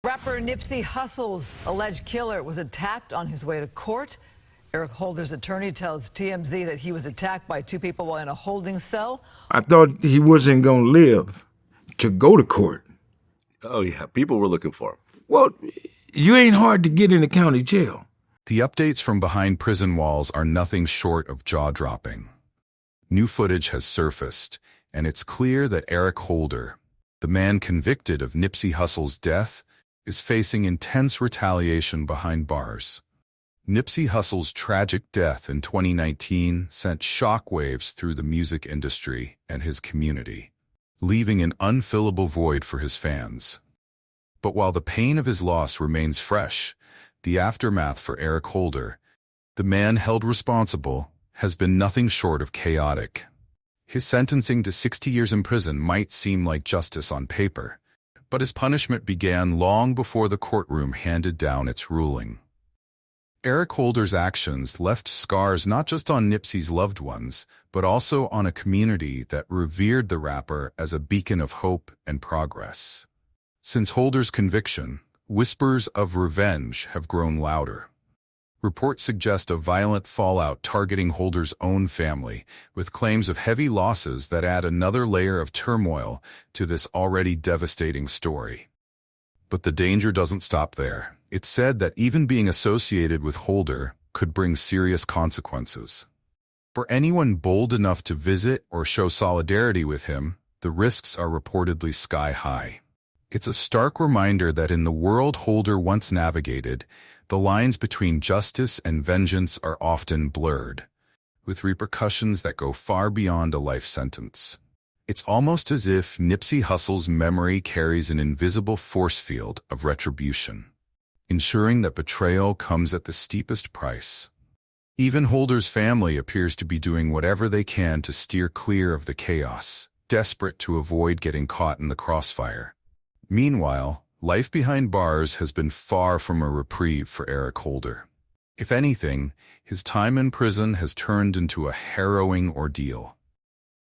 Rapper Nipsey Hussle's alleged killer was attacked on his way to court. Eric Holder's attorney tells TMZ that he was attacked by two people while in a holding cell. I thought he wasn't going to live to go to court. Oh, yeah. People were looking for him. Well, you ain't hard to get in the county jail. The updates from behind prison walls are nothing short of jaw-dropping. New footage has surfaced, and it's clear that Eric Holder, the man convicted of Nipsey Hussle's death, is facing intense retaliation behind bars. Nipsey Hussle's tragic death in 2019 sent shockwaves through the music industry and his community, leaving an unfillable void for his fans. But while the pain of his loss remains fresh, the aftermath for Eric Holder, the man held responsible, has been nothing short of chaotic. His sentencing to 60 years in prison might seem like justice on paper, but his punishment began long before the courtroom handed down its ruling. Eric Holder's actions left scars not just on Nipsey's loved ones, but also on a community that revered the rapper as a beacon of hope and progress. Since Holder's conviction, whispers of revenge have grown louder. Reports suggest a violent fallout targeting Holder's own family, with claims of heavy losses that add another layer of turmoil to this already devastating story. But the danger doesn't stop there. It's said that even being associated with Holder could bring serious consequences. For anyone bold enough to visit or show solidarity with him, the risks are reportedly sky-high. It's a stark reminder that in the world Holder once navigated, the lines between justice and vengeance are often blurred, with repercussions that go far beyond a life sentence. It's almost as if Nipsey Hussle's memory carries an invisible force field of retribution, ensuring that betrayal comes at the steepest price. Even Holder's family appears to be doing whatever they can to steer clear of the chaos, desperate to avoid getting caught in the crossfire. Meanwhile, life behind bars has been far from a reprieve for Eric Holder. If anything, his time in prison has turned into a harrowing ordeal.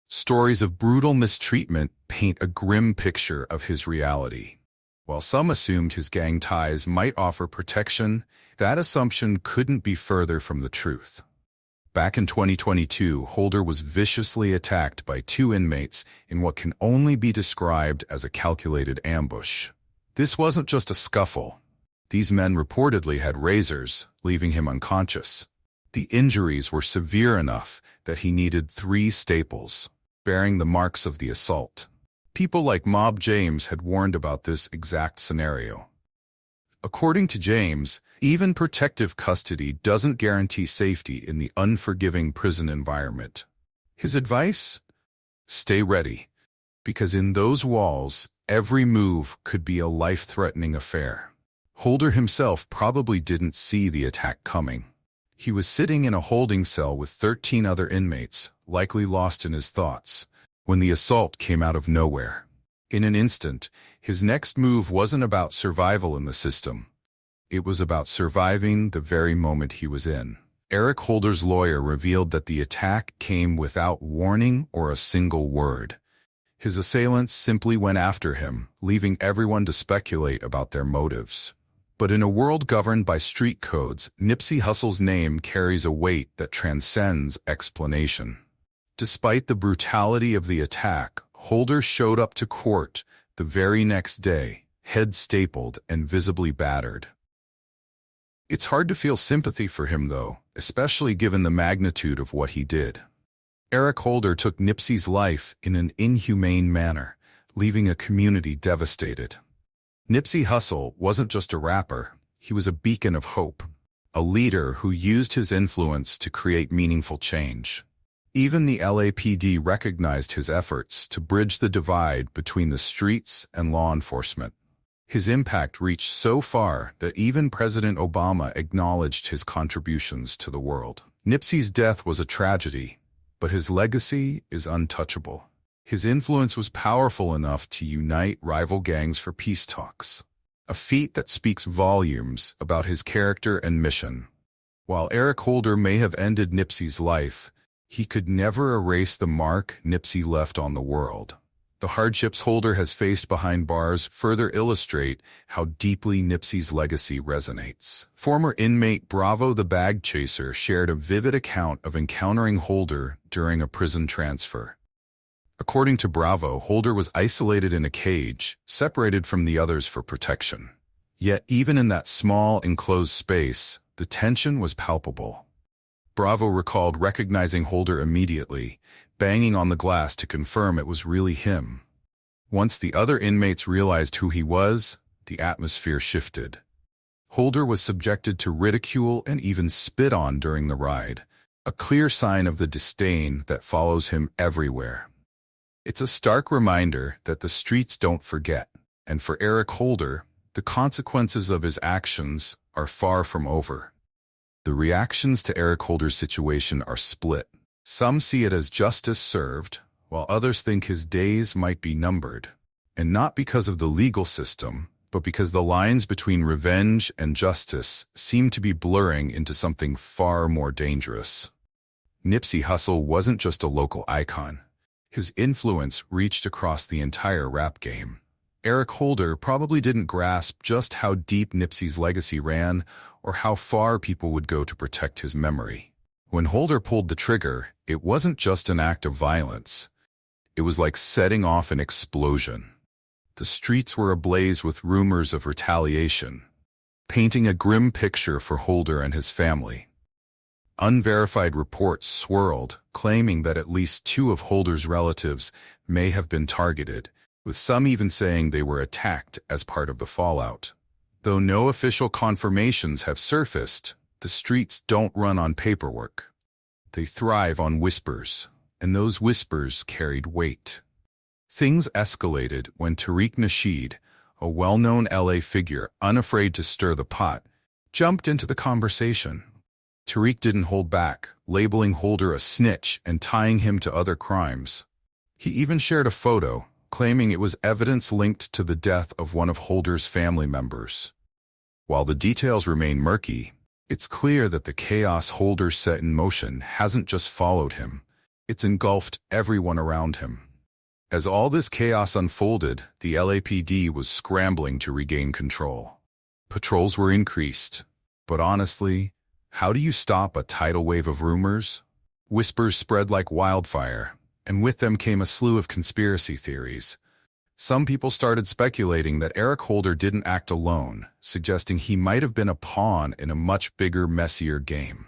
Stories of brutal mistreatment paint a grim picture of his reality. While some assumed his gang ties might offer protection, that assumption couldn't be further from the truth. Back in 2022, Holder was viciously attacked by two inmates in what can only be described as a calculated ambush. This wasn't just a scuffle. These men reportedly had razors, leaving him unconscious. The injuries were severe enough that he needed 3 staples, bearing the marks of the assault. People like Mob James had warned about this exact scenario. According to James, even protective custody doesn't guarantee safety in the unforgiving prison environment. His advice? Stay ready, because in those walls, every move could be a life-threatening affair. Holder himself probably didn't see the attack coming. He was sitting in a holding cell with 13 other inmates, likely lost in his thoughts, when the assault came out of nowhere. In an instant, his next move wasn't about survival in the system. It was about surviving the very moment he was in. Eric Holder's lawyer revealed that the attack came without warning or a single word. His assailants simply went after him, leaving everyone to speculate about their motives. But in a world governed by street codes, Nipsey Hussle's name carries a weight that transcends explanation. Despite the brutality of the attack, Holder showed up to court the very next day, head stapled and visibly battered. It's hard to feel sympathy for him, though, especially given the magnitude of what he did. Eric Holder took Nipsey's life in an inhumane manner, leaving a community devastated. Nipsey Hussle wasn't just a rapper, he was a beacon of hope, a leader who used his influence to create meaningful change. Even the LAPD recognized his efforts to bridge the divide between the streets and law enforcement. His impact reached so far that even President Obama acknowledged his contributions to the world. Nipsey's death was a tragedy, but his legacy is untouchable. His influence was powerful enough to unite rival gangs for peace talks, a feat that speaks volumes about his character and mission. While Eric Holder may have ended Nipsey's life, he could never erase the mark Nipsey left on the world. The hardships Holder has faced behind bars further illustrate how deeply Nipsey's legacy resonates. Former inmate Bravo the Bag Chaser shared a vivid account of encountering Holder during a prison transfer. According to Bravo, Holder was isolated in a cage, separated from the others for protection. Yet even in that small, enclosed space, the tension was palpable. Bravo recalled recognizing Holder immediately, banging on the glass to confirm it was really him. Once the other inmates realized who he was, the atmosphere shifted. Holder was subjected to ridicule and even spit on during the ride, a clear sign of the disdain that follows him everywhere. It's a stark reminder that the streets don't forget, and for Eric Holder, the consequences of his actions are far from over. The reactions to Eric Holder's situation are split. Some see it as justice served, while others think his days might be numbered. And not because of the legal system, but because the lines between revenge and justice seem to be blurring into something far more dangerous. Nipsey Hussle wasn't just a local icon. His influence reached across the entire rap game. Eric Holder probably didn't grasp just how deep Nipsey's legacy ran or how far people would go to protect his memory. When Holder pulled the trigger, it wasn't just an act of violence. It was like setting off an explosion. The streets were ablaze with rumors of retaliation, painting a grim picture for Holder and his family. Unverified reports swirled, claiming that at least 2 of Holder's relatives may have been targeted, with some even saying they were attacked as part of the fallout. Though no official confirmations have surfaced, the streets don't run on paperwork. They thrive on whispers, and those whispers carried weight. Things escalated when Tariq Nasheed, a well-known LA figure unafraid to stir the pot, jumped into the conversation. Tariq didn't hold back, labeling Holder a snitch and tying him to other crimes. He even shared a photo, claiming it was evidence linked to the death of one of Holder's family members. While the details remain murky, it's clear that the chaos Holder set in motion hasn't just followed him, it's engulfed everyone around him. As all this chaos unfolded, the LAPD was scrambling to regain control. Patrols were increased, but honestly, how do you stop a tidal wave of rumors? Whispers spread like wildfire, and with them came a slew of conspiracy theories. Some people started speculating that Eric Holder didn't act alone, suggesting he might have been a pawn in a much bigger, messier game.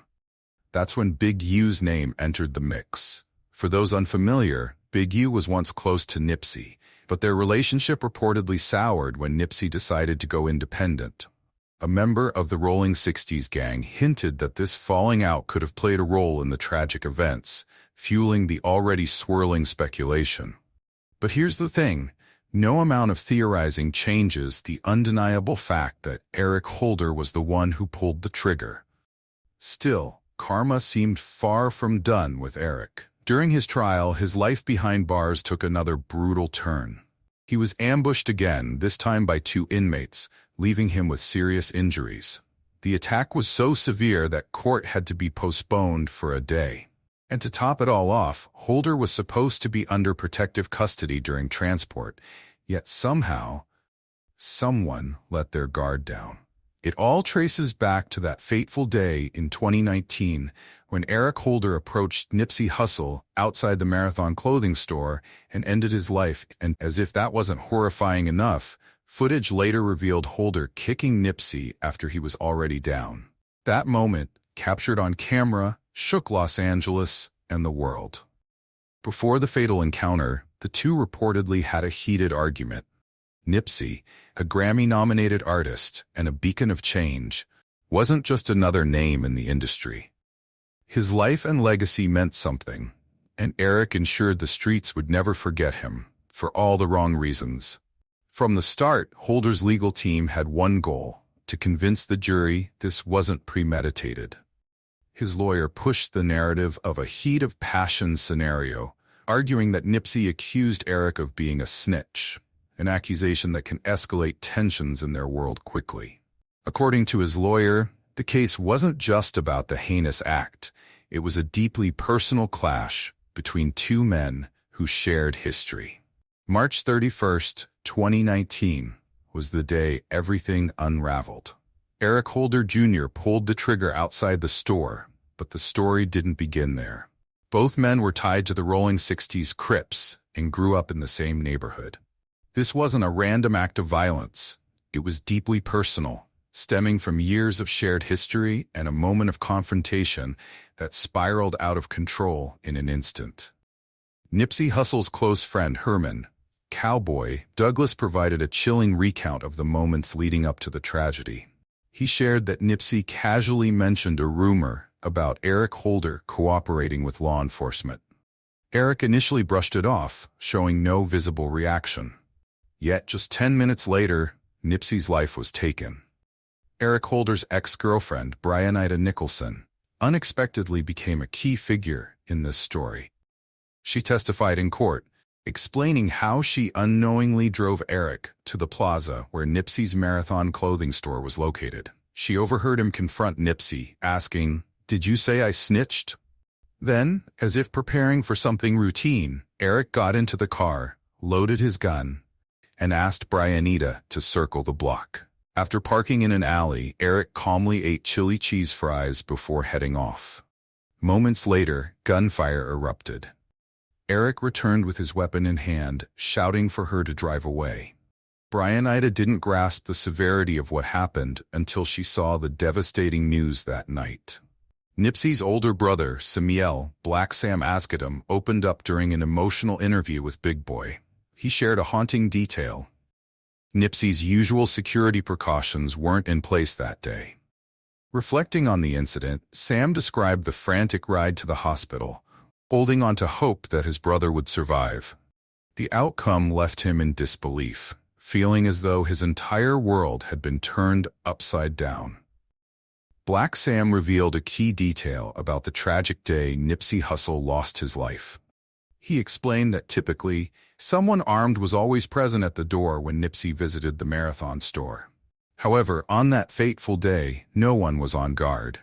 That's when Big U's name entered the mix. For those unfamiliar, Big U was once close to Nipsey, but their relationship reportedly soured when Nipsey decided to go independent. A member of the Rolling 60s gang hinted that this falling out could have played a role in the tragic events, fueling the already swirling speculation. But here's the thing. No amount of theorizing changes the undeniable fact that Eric Holder was the one who pulled the trigger. Still, karma seemed far from done with Eric. During his trial, his life behind bars took another brutal turn. He was ambushed again, this time by 2 inmates, leaving him with serious injuries. The attack was so severe that court had to be postponed for a day. And to top it all off, Holder was supposed to be under protective custody during transport, yet somehow, someone let their guard down. It all traces back to that fateful day in 2019 when Eric Holder approached Nipsey Hussle outside the Marathon clothing store and ended his life, and as if that wasn't horrifying enough, footage later revealed Holder kicking Nipsey after he was already down. That moment, captured on camera, shook Los Angeles and the world. Before the fatal encounter, the 2 reportedly had a heated argument. Nipsey, a Grammy-nominated artist and a beacon of change, wasn't just another name in the industry. His life and legacy meant something, and Eric ensured the streets would never forget him, for all the wrong reasons. From the start, Holder's legal team had one goal: to convince the jury this wasn't premeditated. His lawyer pushed the narrative of a heat of passion scenario, arguing that Nipsey accused Eric of being a snitch, an accusation that can escalate tensions in their world quickly. According to his lawyer, the case wasn't just about the heinous act. It was a deeply personal clash between 2 men who shared history. March 31st, 2019, was the day everything unraveled. Eric Holder Jr. pulled the trigger outside the store, but the story didn't begin there. Both men were tied to the Rolling 60s Crips and grew up in the same neighborhood. This wasn't a random act of violence. It was deeply personal, stemming from years of shared history and a moment of confrontation that spiraled out of control in an instant. Nipsey Hussle's close friend Herman, Cowboy Douglas, provided a chilling recount of the moments leading up to the tragedy. He shared that Nipsey casually mentioned a rumor about Eric Holder cooperating with law enforcement. Eric initially brushed it off, showing no visible reaction. Yet just 10 minutes later, Nipsey's life was taken. Eric Holder's ex-girlfriend, Brianita Nicholson, unexpectedly became a key figure in this story. She testified in court, explaining how she unknowingly drove Eric to the plaza where Nipsey's Marathon clothing store was located. She overheard him confront Nipsey, asking, "Did you say I snitched?" Then, as if preparing for something routine, Eric got into the car, loaded his gun, and asked Brianita to circle the block. After parking in an alley, Eric calmly ate chili cheese fries before heading off. Moments later, gunfire erupted. Eric returned with his weapon in hand, shouting for her to drive away. Brianita didn't grasp the severity of what happened until she saw the devastating news that night. Nipsey's older brother, Samuel Black Sam Asghedom, opened up during an emotional interview with Big Boy. He shared a haunting detail. Nipsey's usual security precautions weren't in place that day. Reflecting on the incident, Sam described the frantic ride to the hospital, holding on to hope that his brother would survive. The outcome left him in disbelief, feeling as though his entire world had been turned upside down. Black Sam revealed a key detail about the tragic day Nipsey Hussle lost his life. He explained that typically, someone armed was always present at the door when Nipsey visited the Marathon store. However, on that fateful day, no one was on guard.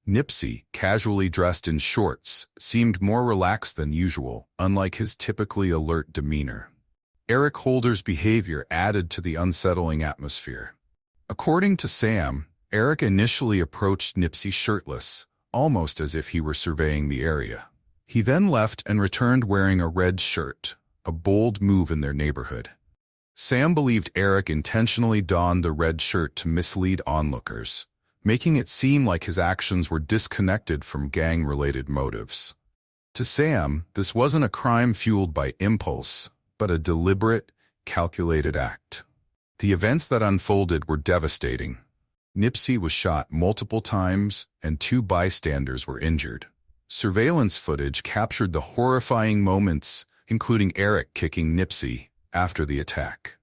Nipsey, casually dressed in shorts, seemed more relaxed than usual, unlike his typically alert demeanor. Eric Holder's behavior added to the unsettling atmosphere. According to Sam, Eric initially approached Nipsey shirtless, almost as if he were surveying the area. He then left and returned wearing a red shirt, a bold move in their neighborhood. Sam believed Eric intentionally donned the red shirt to mislead onlookers, making it seem like his actions were disconnected from gang-related motives. To Sam, this wasn't a crime fueled by impulse, but a deliberate, calculated act. The events that unfolded were devastating. Nipsey was shot multiple times, and 2 bystanders were injured. Surveillance footage captured the horrifying moments, including Eric kicking Nipsey after the attack.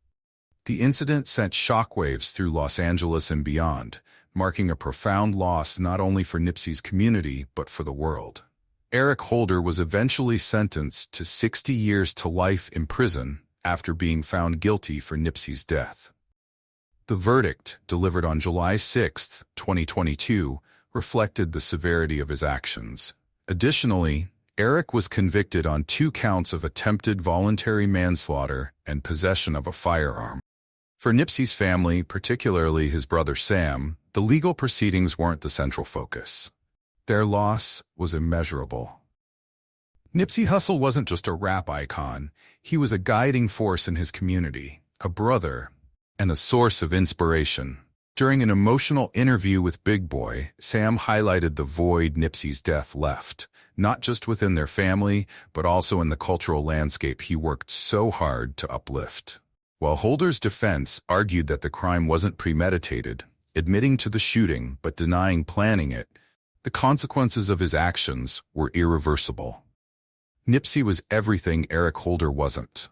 The incident sent shockwaves through Los Angeles and beyond, marking a profound loss not only for Nipsey's community but for the world. Eric Holder was eventually sentenced to 60 years to life in prison after being found guilty for Nipsey's death. The verdict, delivered on July 6, 2022, reflected the severity of his actions. Additionally, Eric was convicted on 2 counts of attempted voluntary manslaughter and possession of a firearm. For Nipsey's family, particularly his brother Sam, the legal proceedings weren't the central focus. Their loss was immeasurable. Nipsey Hussle wasn't just a rap icon. He was a guiding force in his community, a brother, and a source of inspiration. During an emotional interview with Big Boy, Sam highlighted the void Nipsey's death left, not just within their family, but also in the cultural landscape he worked so hard to uplift. While Holder's defense argued that the crime wasn't premeditated, admitting to the shooting but denying planning it, the consequences of his actions were irreversible. Nipsey was everything Eric Holder wasn't,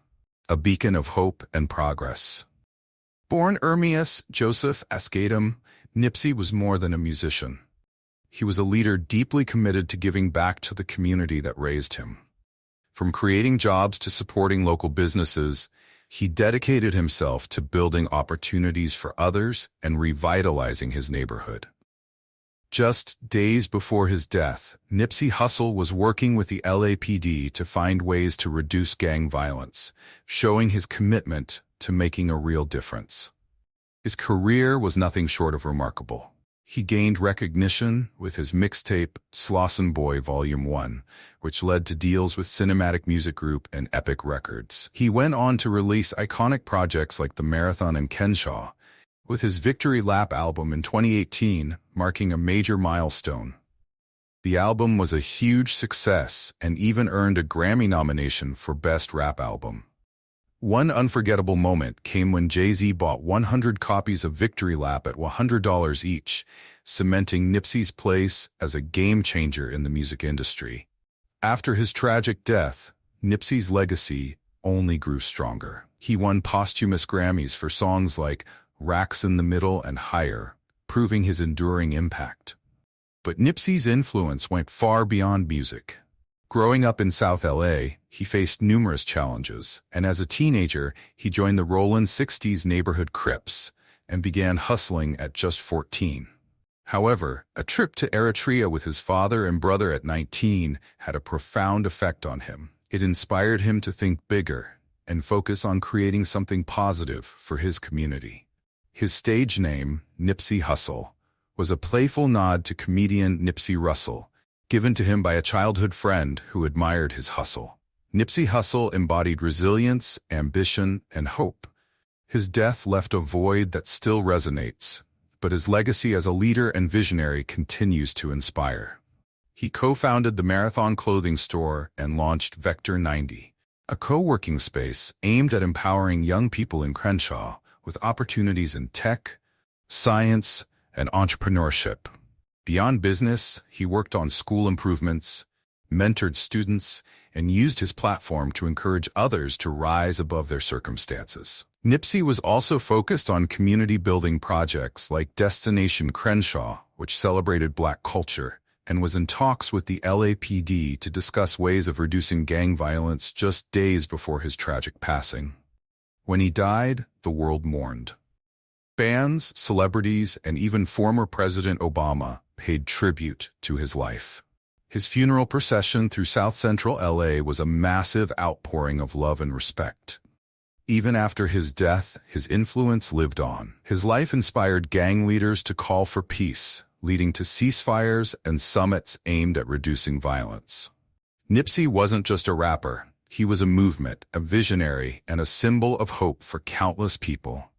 a beacon of hope and progress. Born Ermias Joseph Asghedom, Nipsey was more than a musician. He was a leader deeply committed to giving back to the community that raised him. From creating jobs to supporting local businesses, he dedicated himself to building opportunities for others and revitalizing his neighborhood. Just days before his death, Nipsey Hussle was working with the LAPD to find ways to reduce gang violence, showing his commitment to making a real difference. His career was nothing short of remarkable. He gained recognition with his mixtape Slauson Boy Volume 1, which led to deals with Cinematic Music Group and Epic Records. He went on to release iconic projects like The Marathon and Kenshaw, with his Victory Lap album in 2018 marking a major milestone. The album was a huge success and even earned a Grammy nomination for Best Rap Album. One unforgettable moment came when Jay-Z bought 100 copies of Victory Lap at $100 each, cementing Nipsey's place as a game-changer in the music industry. After his tragic death, Nipsey's legacy only grew stronger. He won posthumous Grammys for songs like Racks in the Middle and Higher, proving his enduring impact. But Nipsey's influence went far beyond music. Growing up in South LA, he faced numerous challenges, and as a teenager, he joined the Rollin' 60s neighborhood Crips and began hustling at just 14. However, a trip to Eritrea with his father and brother at 19 had a profound effect on him. It inspired him to think bigger and focus on creating something positive for his community. His stage name, Nipsey Hussle, was a playful nod to comedian Nipsey Russell, given to him by a childhood friend who admired his hustle. Nipsey Hussle embodied resilience, ambition, and hope. His death left a void that still resonates, but his legacy as a leader and visionary continues to inspire. He co-founded the Marathon clothing store and launched Vector 90, a co-working space aimed at empowering young people in Crenshaw with opportunities in tech, science, and entrepreneurship. Beyond business, he worked on school improvements, mentored students, and used his platform to encourage others to rise above their circumstances. Nipsey was also focused on community-building projects like Destination Crenshaw, which celebrated Black culture, and was in talks with the LAPD to discuss ways of reducing gang violence just days before his tragic passing. When he died, the world mourned. Fans, celebrities, and even former President Obama paid tribute to his life. His funeral procession through South Central LA was a massive outpouring of love and respect. Even after his death, his influence lived on. His life inspired gang leaders to call for peace, leading to ceasefires and summits aimed at reducing violence. Nipsey wasn't just a rapper. He was a movement, a visionary, and a symbol of hope for countless people.